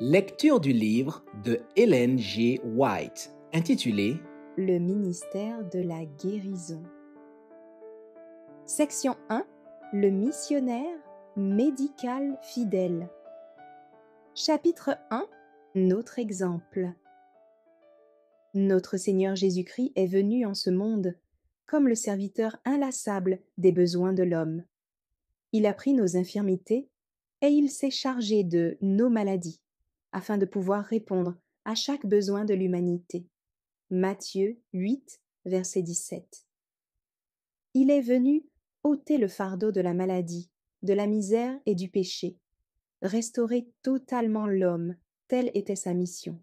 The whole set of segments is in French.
Lecture du livre de Ellen G. White, intitulé Le ministère de la guérison. Section 1. Le missionnaire médical fidèle. Chapitre 1. Notre exemple. Notre Seigneur Jésus-Christ est venu en ce monde comme le serviteur inlassable des besoins de l'homme. Il a pris nos infirmités et il s'est chargé de nos maladies, afin de pouvoir répondre à chaque besoin de l'humanité. Matthieu 8, verset 17. Il est venu ôter le fardeau de la maladie, de la misère et du péché, restaurer totalement l'homme, telle était sa mission.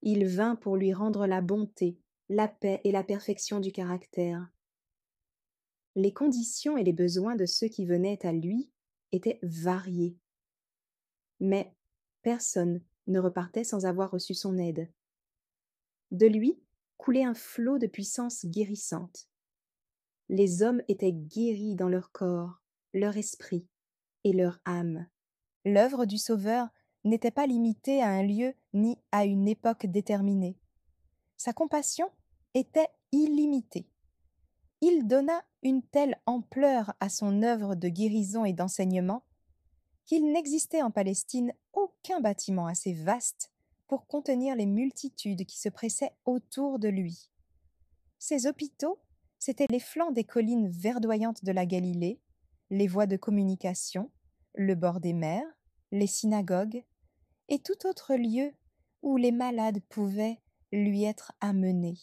Il vint pour lui rendre la bonté, la paix et la perfection du caractère. Les conditions et les besoins de ceux qui venaient à lui étaient variés. Mais personne ne repartait sans avoir reçu son aide. De lui coulait un flot de puissance guérissante. Les hommes étaient guéris dans leur corps, leur esprit et leur âme. L'œuvre du Sauveur n'était pas limitée à un lieu ni à une époque déterminée. Sa compassion était illimitée. Il donna une telle ampleur à son œuvre de guérison et d'enseignement qu'il n'existait en Palestine aucun bâtiment assez vaste pour contenir les multitudes qui se pressaient autour de lui. Ces hôpitaux, c'étaient les flancs des collines verdoyantes de la Galilée, les voies de communication, le bord des mers, les synagogues, et tout autre lieu où les malades pouvaient lui être amenés.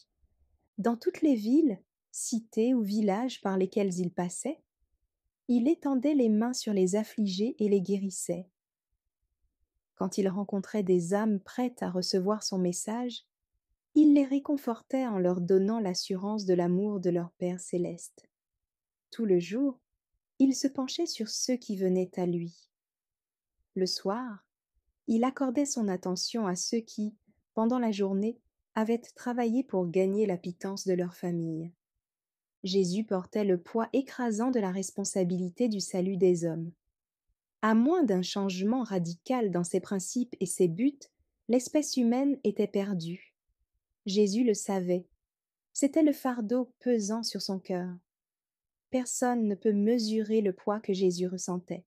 Dans toutes les villes, cités ou villages par lesquels il passait, il étendait les mains sur les affligés et les guérissait. Quand il rencontrait des âmes prêtes à recevoir son message, il les réconfortait en leur donnant l'assurance de l'amour de leur Père céleste. Tout le jour, il se penchait sur ceux qui venaient à lui. Le soir, il accordait son attention à ceux qui, pendant la journée, avaient travaillé pour gagner la pitance de leur famille. Jésus portait le poids écrasant de la responsabilité du salut des hommes. À moins d'un changement radical dans ses principes et ses buts, l'espèce humaine était perdue. Jésus le savait. C'était le fardeau pesant sur son cœur. Personne ne peut mesurer le poids que Jésus ressentait.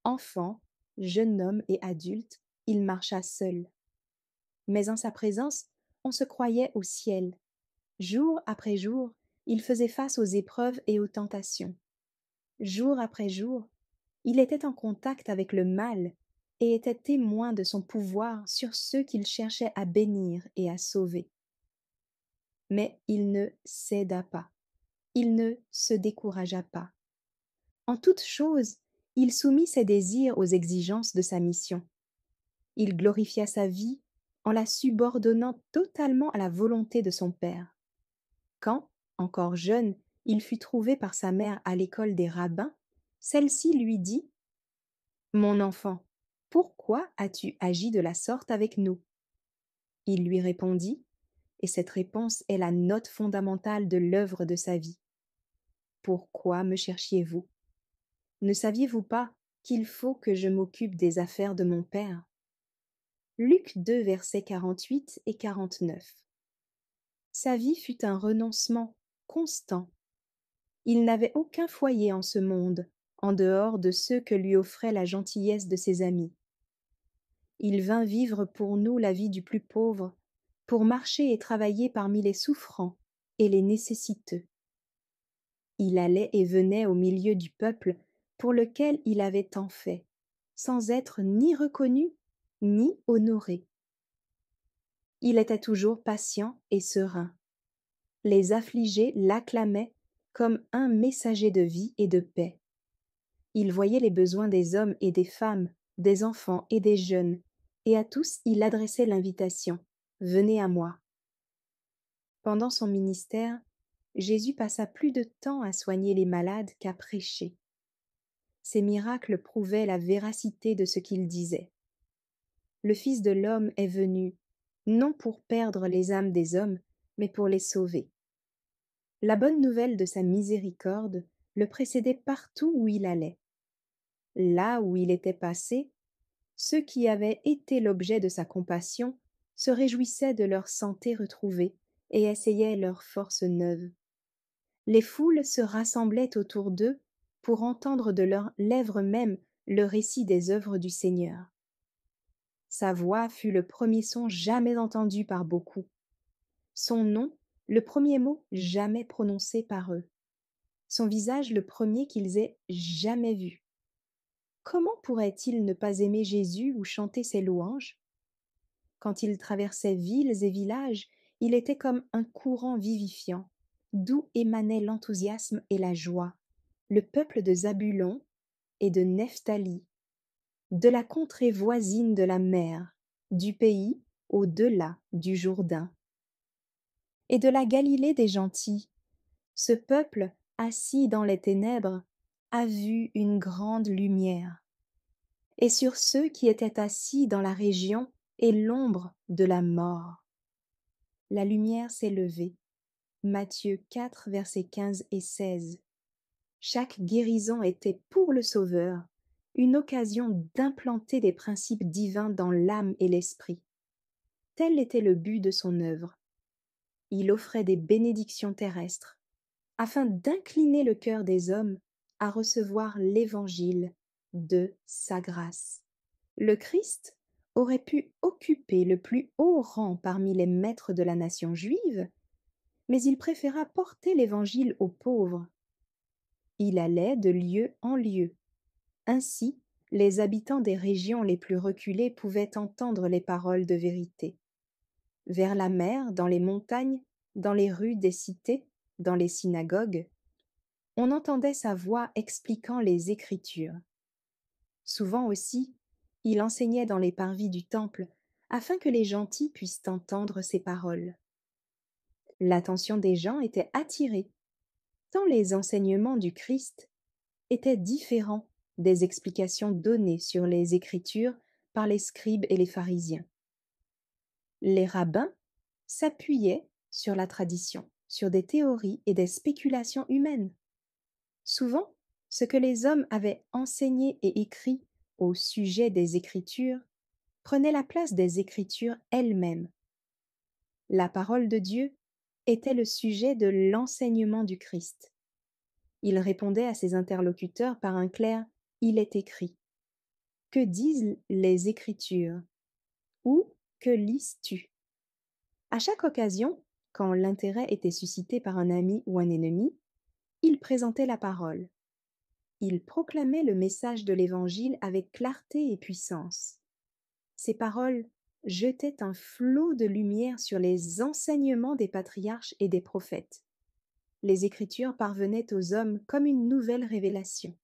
Enfant, jeune homme et adulte, il marcha seul. Mais en sa présence, on se croyait au ciel. Jour après jour, il faisait face aux épreuves et aux tentations. Jour après jour, il était en contact avec le mal et était témoin de son pouvoir sur ceux qu'il cherchait à bénir et à sauver. Mais il ne céda pas, il ne se découragea pas. En toute chose, il soumit ses désirs aux exigences de sa mission. Il glorifia sa vie en la subordonnant totalement à la volonté de son Père. Quand, encore jeune, il fut trouvé par sa mère à l'école des rabbins, celle-ci lui dit « Mon enfant, pourquoi as-tu agi de la sorte avec nous ?» Il lui répondit, et cette réponse est la note fondamentale de l'œuvre de sa vie. « Pourquoi me cherchiez-vous ? Ne saviez-vous pas qu'il faut que je m'occupe des affaires de mon Père ?» Luc 2, versets 48 et 49. Sa vie fut un renoncement constant. Il n'avait aucun foyer en ce monde, en dehors de ceux que lui offrait la gentillesse de ses amis. Il vint vivre pour nous la vie du plus pauvre, pour marcher et travailler parmi les souffrants et les nécessiteux. Il allait et venait au milieu du peuple pour lequel il avait tant fait, sans être ni reconnu ni honoré. Il était toujours patient et serein. Les affligés l'acclamaient comme un messager de vie et de paix. Il voyait les besoins des hommes et des femmes, des enfants et des jeunes, et à tous il adressait l'invitation « Venez à moi ». Pendant son ministère, Jésus passa plus de temps à soigner les malades qu'à prêcher. Ces miracles prouvaient la véracité de ce qu'il disait. Le Fils de l'homme est venu, non pour perdre les âmes des hommes, mais pour les sauver. La bonne nouvelle de sa miséricorde le précédait partout où il allait. Là où il était passé, Ceux qui avaient été l'objet de sa compassion se réjouissaient de leur santé retrouvée et essayaient leurs forces neuves. Les foules se rassemblaient autour d'eux pour entendre de leurs lèvres mêmes le récit des œuvres du Seigneur. Sa voix fut le premier son jamais entendu par beaucoup. Son nom, le premier mot jamais prononcé par eux. Son visage le premier qu'ils aient jamais vu. Comment pourraient-ils ne pas aimer Jésus ou chanter ses louanges? Quand il traversait villes et villages, il était comme un courant vivifiant, d'où émanaient l'enthousiasme et la joie. Le peuple de Zabulon et de Nephtali, de la contrée voisine de la mer, du pays au-delà du Jourdain. Et de la Galilée des gentils, ce peuple, assis dans les ténèbres, a vu une grande lumière. Et sur ceux qui étaient assis dans la région et l'ombre de la mort, la lumière s'est levée. Matthieu 4, versets 15 et 16. Chaque guérison était pour le Sauveur une occasion d'implanter des principes divins dans l'âme et l'esprit. Tel était le but de son œuvre. Il offrait des bénédictions terrestres, afin d'incliner le cœur des hommes à recevoir l'évangile de sa grâce. Le Christ aurait pu occuper le plus haut rang parmi les maîtres de la nation juive, mais il préféra porter l'évangile aux pauvres. Il allait de lieu en lieu. Ainsi, les habitants des régions les plus reculées pouvaient entendre les paroles de vérité. Vers la mer, dans les montagnes, dans les rues des cités, dans les synagogues, on entendait sa voix expliquant les Écritures. Souvent aussi, il enseignait dans les parvis du temple, afin que les gentils puissent entendre ses paroles. L'attention des gens était attirée, tant les enseignements du Christ étaient différents des explications données sur les Écritures par les scribes et les pharisiens. Les rabbins s'appuyaient sur la tradition, sur des théories et des spéculations humaines. Souvent, ce que les hommes avaient enseigné et écrit au sujet des Écritures prenait la place des Écritures elles-mêmes. La parole de Dieu était le sujet de l'enseignement du Christ. Il répondait à ses interlocuteurs par un clair « Il est écrit ». Que disent les Écritures? Ou que lises-tu? À chaque occasion, quand l'intérêt était suscité par un ami ou un ennemi, il présentait la parole. Il proclamait le message de l'Évangile avec clarté et puissance. Ces paroles jetaient un flot de lumière sur les enseignements des patriarches et des prophètes. Les Écritures parvenaient aux hommes comme une nouvelle révélation.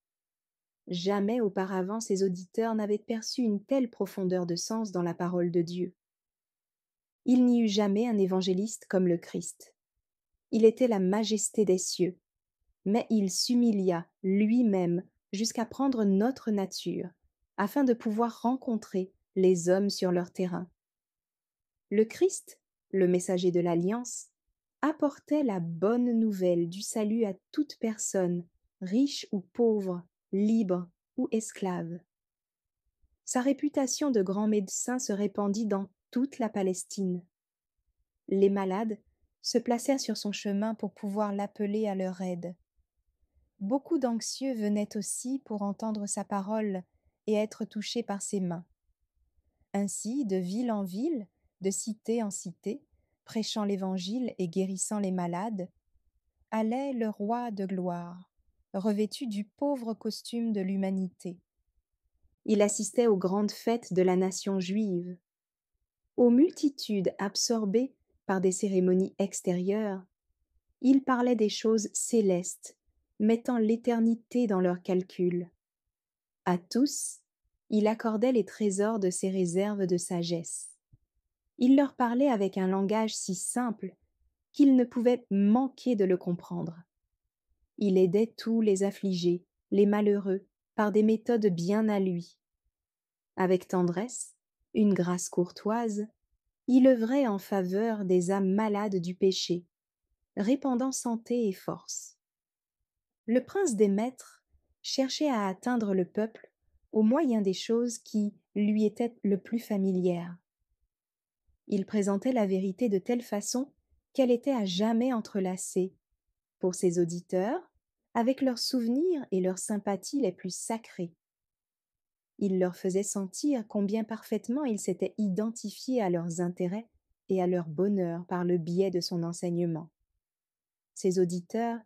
Jamais auparavant ses auditeurs n'avaient perçu une telle profondeur de sens dans la parole de Dieu. Il n'y eut jamais un évangéliste comme le Christ. Il était la majesté des cieux, mais il s'humilia lui-même jusqu'à prendre notre nature, afin de pouvoir rencontrer les hommes sur leur terrain. Le Christ, le messager de l'Alliance, apportait la bonne nouvelle du salut à toute personne, riche ou pauvre, libre ou esclave. Sa réputation de grand médecin se répandit dans toute la Palestine. Les malades se placèrent sur son chemin pour pouvoir l'appeler à leur aide. Beaucoup d'anxieux venaient aussi pour entendre sa parole et être touchés par ses mains. Ainsi, de ville en ville, de cité en cité, prêchant l'Évangile et guérissant les malades, allait le roi de gloire, revêtu du pauvre costume de l'humanité. Il assistait aux grandes fêtes de la nation juive. Aux multitudes absorbées par des cérémonies extérieures, il parlait des choses célestes, mettant l'éternité dans leurs calculs. À tous, il accordait les trésors de ses réserves de sagesse. Il leur parlait avec un langage si simple qu'ils ne pouvaient manquer de le comprendre. Il aidait tous les affligés, les malheureux, par des méthodes bien à lui. Avec tendresse, une grâce courtoise, il œuvrait en faveur des âmes malades du péché, répandant santé et force. Le prince des maîtres cherchait à atteindre le peuple au moyen des choses qui lui était le plus familière. Il présentait la vérité de telle façon qu'elle était à jamais entrelacée, pour ses auditeurs, avec leurs souvenirs et leurs sympathies les plus sacrées. Il leur faisait sentir combien parfaitement il s'était identifié à leurs intérêts et à leur bonheur par le biais de son enseignement. Ses auditeurs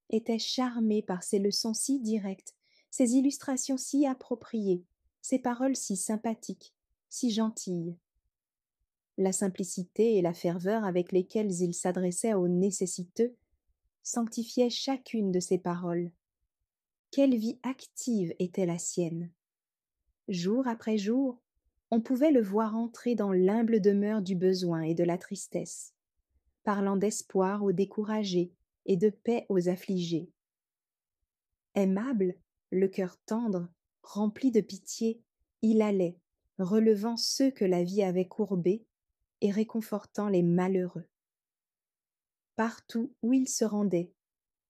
étaient charmés par ses leçons si directes, ses illustrations si appropriées, ses paroles si sympathiques, si gentilles. La simplicité et la ferveur avec lesquelles il s'adressait aux nécessiteux sanctifiaient chacune de ses paroles. Quelle vie active était la sienne! Jour après jour, on pouvait le voir entrer dans l'humble demeure du besoin et de la tristesse, parlant d'espoir aux découragés et de paix aux affligés. Aimable, le cœur tendre, rempli de pitié, il allait, relevant ceux que la vie avait courbés et réconfortant les malheureux. Partout où il se rendait,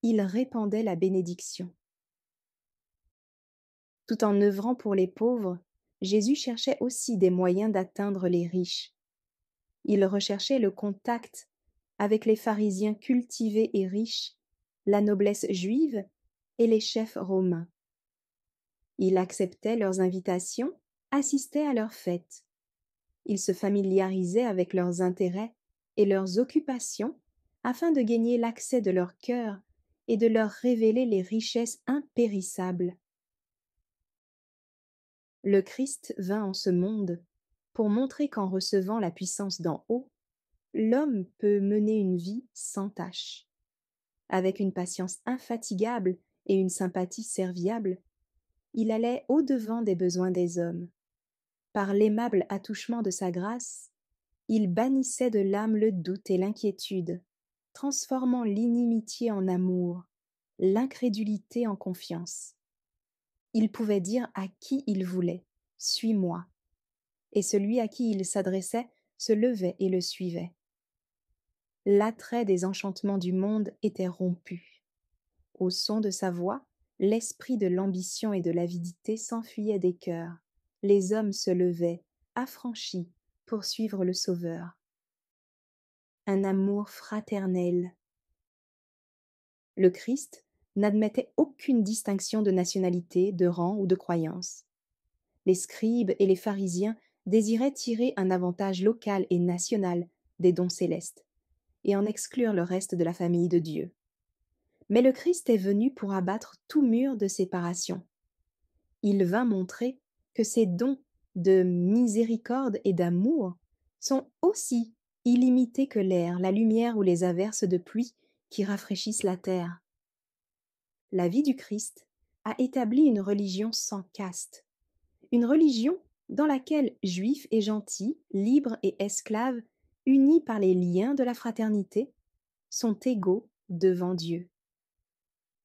il répandait la bénédiction. Tout en œuvrant pour les pauvres, Jésus cherchait aussi des moyens d'atteindre les riches. Il recherchait le contact avec les pharisiens cultivés et riches, la noblesse juive et les chefs romains. Il acceptait leurs invitations, assistait à leurs fêtes. Il se familiarisait avec leurs intérêts et leurs occupations afin de gagner l'accès de leur cœur et de leur révéler les richesses impérissables. Le Christ vint en ce monde pour montrer qu'en recevant la puissance d'en haut, l'homme peut mener une vie sans tache. Avec une patience infatigable et une sympathie serviable, il allait au-devant des besoins des hommes. Par l'aimable attouchement de sa grâce, il bannissait de l'âme le doute et l'inquiétude, transformant l'inimitié en amour, l'incrédulité en confiance. Il pouvait dire à qui il voulait « Suis-moi », et celui à qui il s'adressait se levait et le suivait. L'attrait des enchantements du monde était rompu. Au son de sa voix, l'esprit de l'ambition et de l'avidité s'enfuyait des cœurs. Les hommes se levaient, affranchis, pour suivre le Sauveur. Un amour fraternel. Le Christ n'admettait aucune distinction de nationalité, de rang ou de croyance. Les scribes et les pharisiens désiraient tirer un avantage local et national des dons célestes et en exclure le reste de la famille de Dieu. Mais le Christ est venu pour abattre tout mur de séparation. Il vint montrer que ces dons de miséricorde et d'amour sont aussi illimités que l'air, la lumière ou les averses de pluie qui rafraîchissent la terre. La vie du Christ a établi une religion sans caste, une religion dans laquelle juifs et gentils, libres et esclaves, unis par les liens de la fraternité, sont égaux devant Dieu.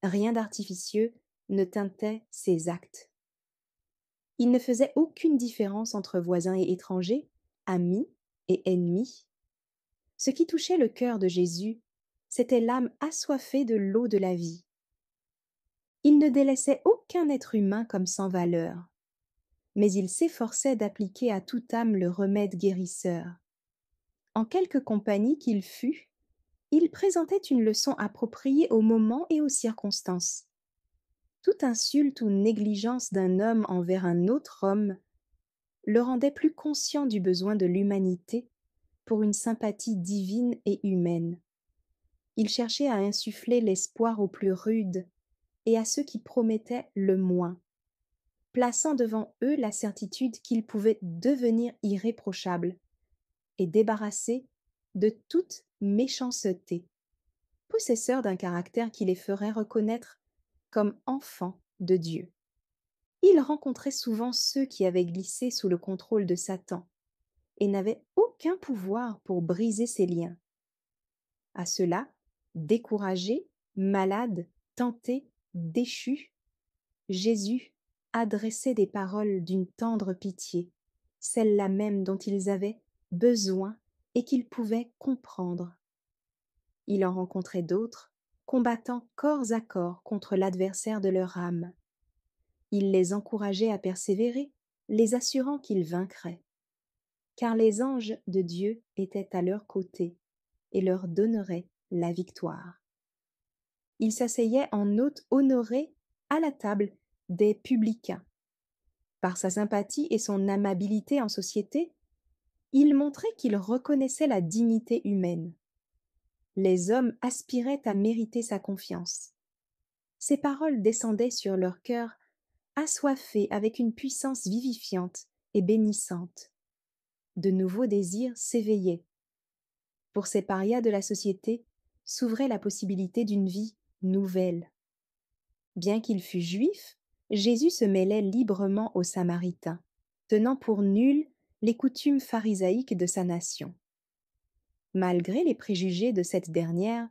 Rien d'artificieux ne teintait ses actes. Il ne faisait aucune différence entre voisins et étrangers, amis et ennemis. Ce qui touchait le cœur de Jésus, c'était l'âme assoiffée de l'eau de la vie. Il ne délaissait aucun être humain comme sans valeur, mais il s'efforçait d'appliquer à toute âme le remède guérisseur. En quelque compagnie qu'il fût, il présentait une leçon appropriée au moment et aux circonstances. Toute insulte ou négligence d'un homme envers un autre homme le rendait plus conscient du besoin de l'humanité pour une sympathie divine et humaine. Il cherchait à insuffler l'espoir aux plus rudes et à ceux qui promettaient le moins, plaçant devant eux la certitude qu'ils pouvaient devenir irréprochables et débarrassés de toute méchanceté, possesseurs d'un caractère qui les ferait reconnaître comme enfants de Dieu. Il rencontrait souvent ceux qui avaient glissé sous le contrôle de Satan et n'avaient aucun pouvoir pour briser ces liens. À ceux-là, découragés, malades, tentés, déchus, Jésus adressait des paroles d'une tendre pitié, celles-là même dont ils avaient besoin et qu'ils pouvaient comprendre. Il en rencontrait d'autres, combattant corps à corps contre l'adversaire de leur âme. Il les encourageait à persévérer, les assurant qu'ils vaincraient, car les anges de Dieu étaient à leur côté et leur donneraient la victoire. Il s'asseyait en hôte honoré à la table des publicains. Par sa sympathie et son amabilité en société, il montrait qu'il reconnaissait la dignité humaine. Les hommes aspiraient à mériter sa confiance. Ses paroles descendaient sur leur cœur, assoiffés avec une puissance vivifiante et bénissante. De nouveaux désirs s'éveillaient. Pour ces parias de la société s'ouvrait la possibilité d'une vie nouvelle. Bien qu'il fût juif, Jésus se mêlait librement aux Samaritains, tenant pour nulles les coutumes pharisaïques de sa nation. Malgré les préjugés de cette dernière,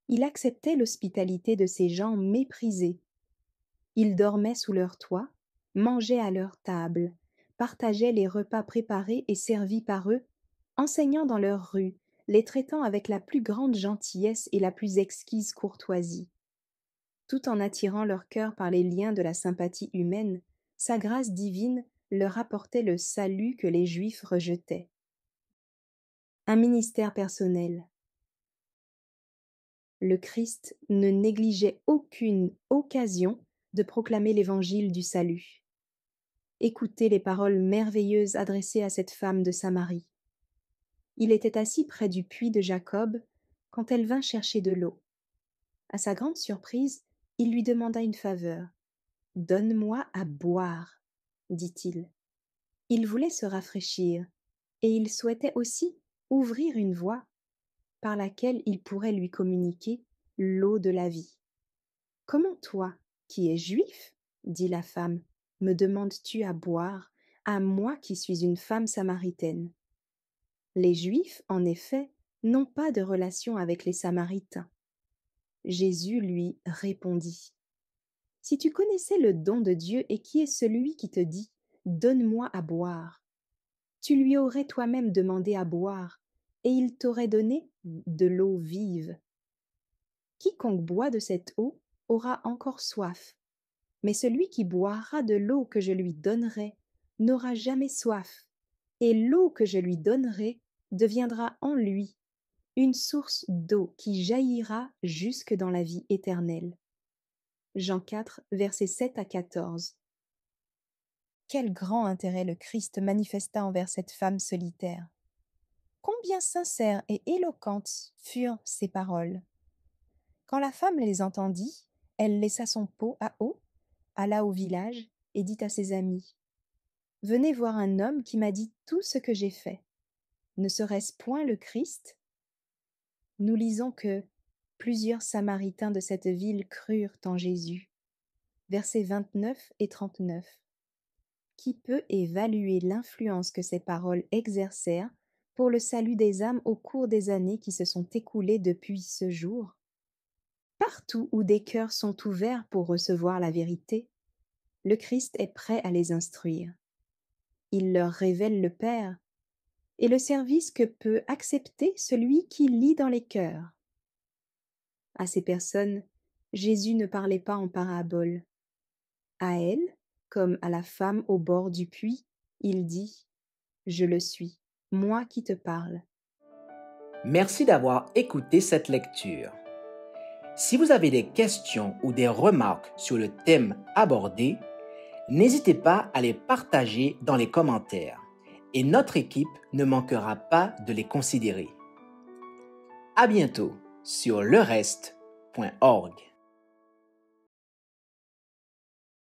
il acceptait l'hospitalité de ces gens méprisés. Il dormait sous leur toit, mangeait à leur table, partageait les repas préparés et servis par eux, enseignant dans leurs rues, les traitant avec la plus grande gentillesse et la plus exquise courtoisie. Tout en attirant leur cœur par les liens de la sympathie humaine, sa grâce divine leur apportait le salut que les Juifs rejetaient. Un ministère personnel. Le Christ ne négligeait aucune occasion de proclamer l'évangile du salut. Écoutez les paroles merveilleuses adressées à cette femme de Samarie. Il était assis près du puits de Jacob quand elle vint chercher de l'eau. À sa grande surprise, il lui demanda une faveur. « Donne-moi à boire, » dit-il. Il voulait se rafraîchir, et il souhaitait aussi ouvrir une voie par laquelle il pourrait lui communiquer l'eau de la vie. « Comment toi, qui es juif, dit la femme, me demandes-tu à boire, à moi qui suis une femme samaritaine ?» Les Juifs, en effet, n'ont pas de relation avec les Samaritains. Jésus lui répondit. Si tu connaissais le don de Dieu et qui est celui qui te dit « Donne-moi à boire », tu lui aurais toi-même demandé à boire, et il t'aurait donné de l'eau vive. Quiconque boit de cette eau aura encore soif, mais celui qui boira de l'eau que je lui donnerai n'aura jamais soif, et l'eau que je lui donnerai deviendra en lui une source d'eau qui jaillira jusque dans la vie éternelle. Jean 4, versets 7 à 14. Quel grand intérêt le Christ manifesta envers cette femme solitaire. Combien sincères et éloquentes furent ses paroles. Quand la femme les entendit, elle laissa son pot à eau, alla au village et dit à ses amis : « Venez voir un homme qui m'a dit tout ce que j'ai fait. Ne serait-ce point le Christ ?» Nous lisons que plusieurs Samaritains de cette ville crurent en Jésus. Versets 29 et 39. Qui peut évaluer l'influence que ces paroles exercèrent pour le salut des âmes au cours des années qui se sont écoulées depuis ce jour? Partout où des cœurs sont ouverts pour recevoir la vérité, le Christ est prêt à les instruire. Il leur révèle le Père et le service que peut accepter celui qui lit dans les cœurs. À ces personnes, Jésus ne parlait pas en paraboles. À elles, comme à la femme au bord du puits, il dit : « Je le suis, moi qui te parle. » Merci d'avoir écouté cette lecture. Si vous avez des questions ou des remarques sur le thème abordé, n'hésitez pas à les partager dans les commentaires et notre équipe ne manquera pas de les considérer. À bientôt sur lereste.org.